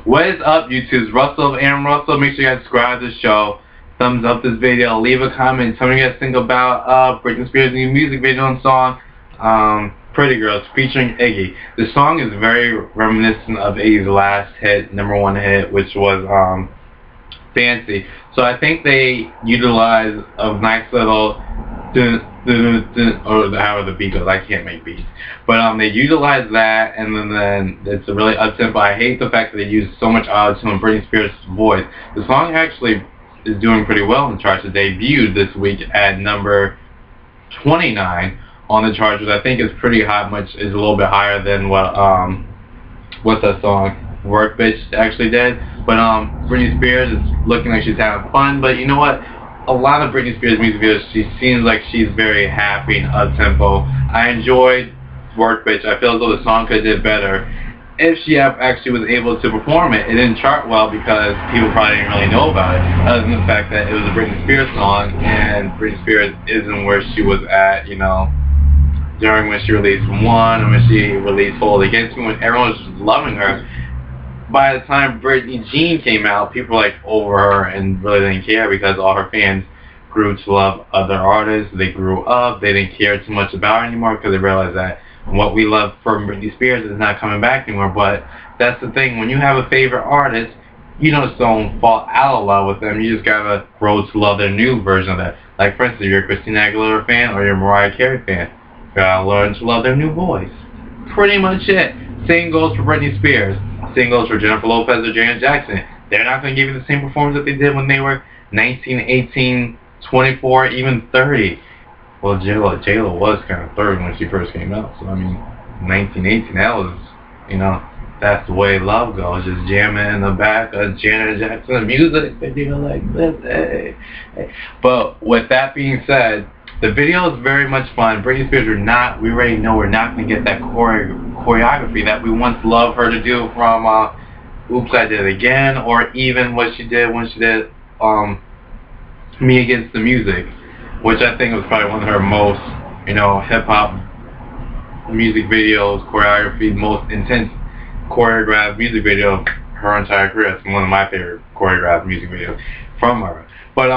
What is up, YouTube's Russell and Russell? Make sure you guys subscribe to the show. Thumbs up this video. Leave a comment. Tell me what you guys think about Britney Spears' new music video and song, Pretty Girls, featuring Iggy. The song is very reminiscent of Iggy's last hit, #1 hit, which was Fancy. So I think they utilize a nice little or however the beat goes. I can't make beats, but they utilize that, and then it's a really up-tempo. I hate the fact that they use so much auto-tune in Britney Spears' voice. The song actually is doing pretty well in the charts. It debuted this week at number 29 on the charts, which I think is pretty high. Is a little bit higher than what that song Work Bitch actually did. But Britney Spears is looking like she's having fun. But you know what? A lot of Britney Spears music videos, she seems like she's very happy and up-tempo. I enjoyed Work Bitch. I feel as though the song could have did better if she actually was able to perform it. It didn't chart well because people probably didn't really know about it, other than the fact that it was a Britney Spears song, and Britney Spears isn't where she was at, you know, during when she released One, or when she released Hold Against Me, when everyone was loving her. By the time Britney Jean came out, people were like over her and really didn't care because all her fans grew to love other artists. They grew up. They didn't care too much about her anymore because they realized that what we love from Britney Spears is not coming back anymore. But that's the thing. When you have a favorite artist, you just don't fall out of love with them. You just gotta grow to love their new version of that. Like, for instance, if you're a Christina Aguilera fan or you're a Mariah Carey fan, you gotta learn to love their new voice. Pretty much it. Same goes for Britney Spears. Same goes for Jennifer Lopez or Janet Jackson. They're not going to give you the same performance that they did when they were 19, 18, 24, even 30. Well, J.Lo was kind of 30 when she first came out. So, I mean, 19, 18, that was, you know, that's the way love goes. Just jamming in the back of Janet Jackson music video like this. Hey, hey. But with that being said, the video is very much fun. Britney Spears, we already know we're not going to get that choreography that we once loved her to do from Oops, I Did It Again, or even what she did when she did Me Against the Music, which I think was probably one of her most, you know, hip-hop music videos, choreography, most intense choreographed music video of her entire career. It's one of my favorite choreographed music videos from her. But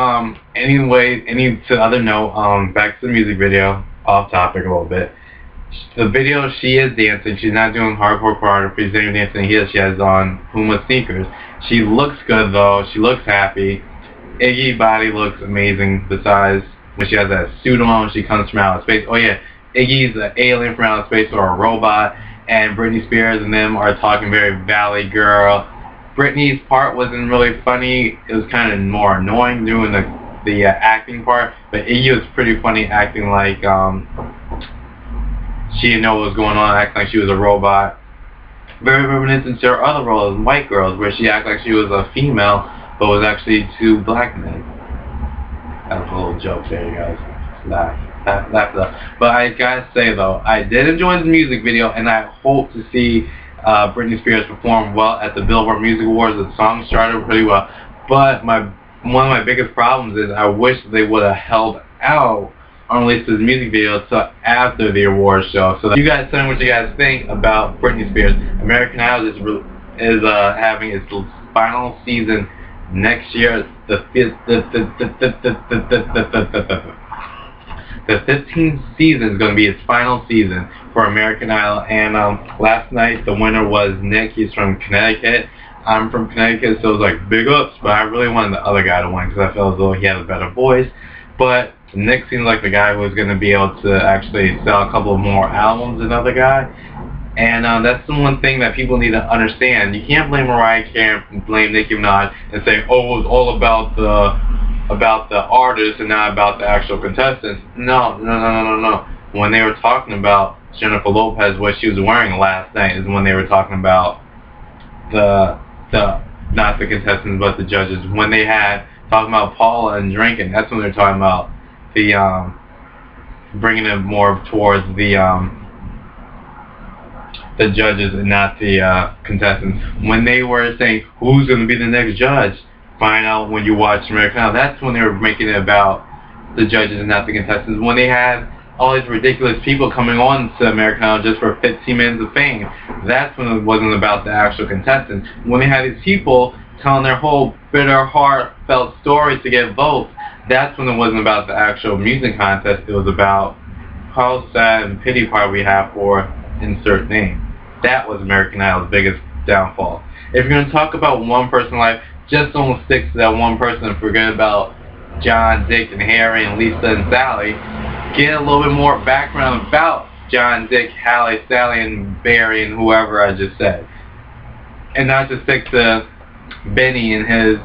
anyway, to other note, back to the music video, off topic a little bit. The video, she is dancing. She's not doing hardcore choreography. She's not even dancing here. She has on Puma sneakers. She looks good though. She looks happy. Iggy's body looks amazing. Besides when she has that suit on, she comes from outer space. Oh yeah, Iggy's an alien from outer space or a robot. And Britney Spears and them are talking very Valley Girl. Britney's part wasn't really funny. It was kind of more annoying doing the acting part. But Iggy was pretty funny acting like she didn't know what was going on, acting like she was a robot. Very reminiscent to her other roles, White Girls, where she acted like she was a female, but was actually two black men. That was a little joke there, you guys. Laugh it up. But I gotta say though, I did enjoy the music video, and I hope to see Britney Spears perform well at the Billboard Music Awards. The song started pretty well, but one of my biggest problems is I wish they would have held out on releasing this music video until after the awards show. So you guys tell me what you guys think about Britney Spears. American Idol is having its final season next year. The 15th season is going to be its final season for American Idol. And last night the winner was Nick. He's from Connecticut. I'm from Connecticut, so it was like big ups. But I really wanted the other guy to win because I felt as though he had a better voice. But Nick seems like the guy who was going to be able to actually sell a couple of more albums than the other guy. And that's the one thing that people need to understand. You can't blame Mariah Carey and blame Nicki Minaj and say, oh, it was all about the artist and not about the actual contestants. No. When they were talking about Jennifer Lopez, what she was wearing last night is when they were talking about not the contestants but the judges. When they had talking about Paula and drinking, that's when they were talking about the bringing it more towards the judges and not the contestants. When they were saying who's going to be the next judge, find out when you watch American Idol, that's when they were making it about the judges and not the contestants. When they had all these ridiculous people coming on to American Idol just for 15 minutes of fame. That's when it wasn't about the actual contestants. When they had these people telling their whole bitter, heartfelt story to get votes, that's when it wasn't about the actual music contest. It was about how sad and pity part we have for insert name. That was American Idol's biggest downfall. If you're going to talk about one person's life, just don't stick to that one person and forget about John, Dick, and Harry, and Lisa, and Sally. Get a little bit more background about John, Dick, Hallie, Sally, and Barry, and whoever I just said. And not just stick to Benny and his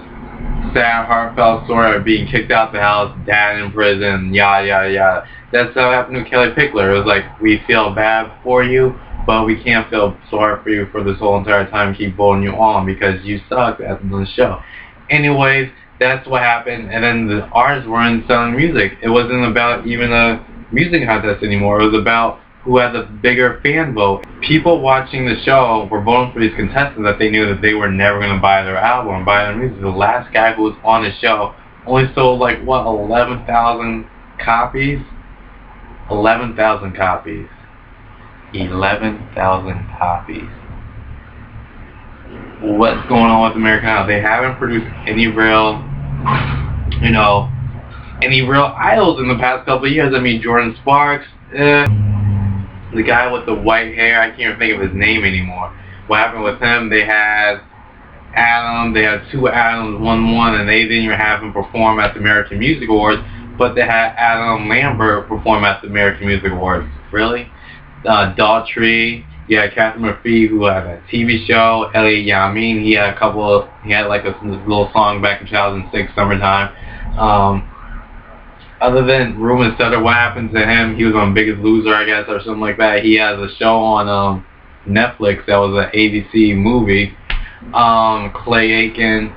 sad, heartfelt story of being kicked out the house, dad in prison, yada, yada, yada. That's how it happened to Kelly Pickler. It was like, we feel bad for you, but we can't feel sorry for you for this whole entire time, keep voting you on because you sucked at the show. Anyways, that's what happened, and then the artists weren't selling music. It wasn't about even a music contest anymore. It was about who had the bigger fan vote. People watching the show were voting for these contestants that they knew that they were never going to buy their album or buy their music. The last guy who was on the show only sold like, what, 11,000 copies? 11,000 copies. 11,000 copies. What's going on with American Idol? They haven't produced any real, any real idols in the past couple of years. I mean, Jordan Sparks, the guy with the white hair, I can't even think of his name anymore. What happened with him? They had Adam, they had two Adams, one, and they didn't even have him perform at the American Music Awards, but they had Adam Lambert perform at the American Music Awards. Really? Daughtry, yeah, Catherine McPhee, who had a TV show. Elliot Yamin, he had like a little song back in 2006, summertime. Other than Ruben Studdard, what happened to him? He was on Biggest Loser, I guess, or something like that. He has a show on Netflix that was an ABC movie. Clay Aiken,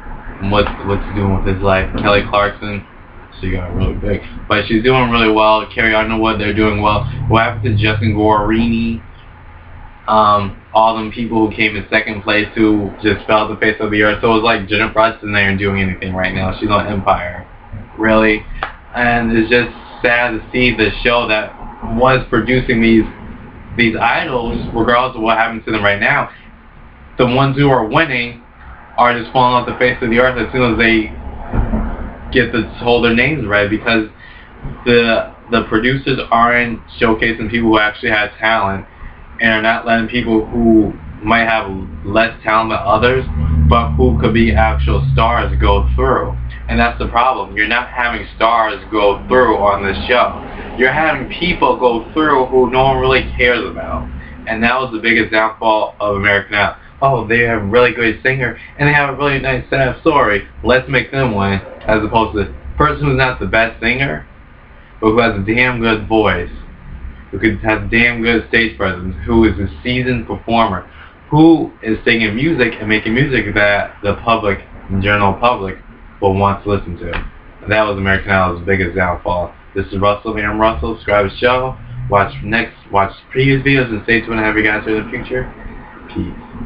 what's he doing with his life? Kelly Clarkson, she got really big, but she's doing really well. Carrie Underwood, they're doing well. What happened to Justin Guarini? All them people who came in second place who just fell off the face of the earth. So it was like Jennifer Hudson there and doing anything right now. She's on Empire, really. And it's just sad to see the show that was producing these idols, regardless of what happens to them right now, the ones who are winning are just falling off the face of the earth as soon as they get to hold their names right, because the producers aren't showcasing people who actually have talent and are not letting people who might have less talent than others, but who could be actual stars go through. And that's the problem. You're not having stars go through on this show. You're having people go through who no one really cares about. And that was the biggest downfall of American Idol. Oh, they have a really good singer, and they have a really nice sad story. Let's make them win, as opposed to the person who's not the best singer, but who has a damn good voice, who has damn good stage presence, who is a seasoned performer, who is singing music and making music that the public, the general public, will want to listen to. And that was American Idol's biggest downfall. This is Russell. I'm Russell. Subscribe to the show. Watch previous videos, and stay tuned to have you guys in the future. Peace.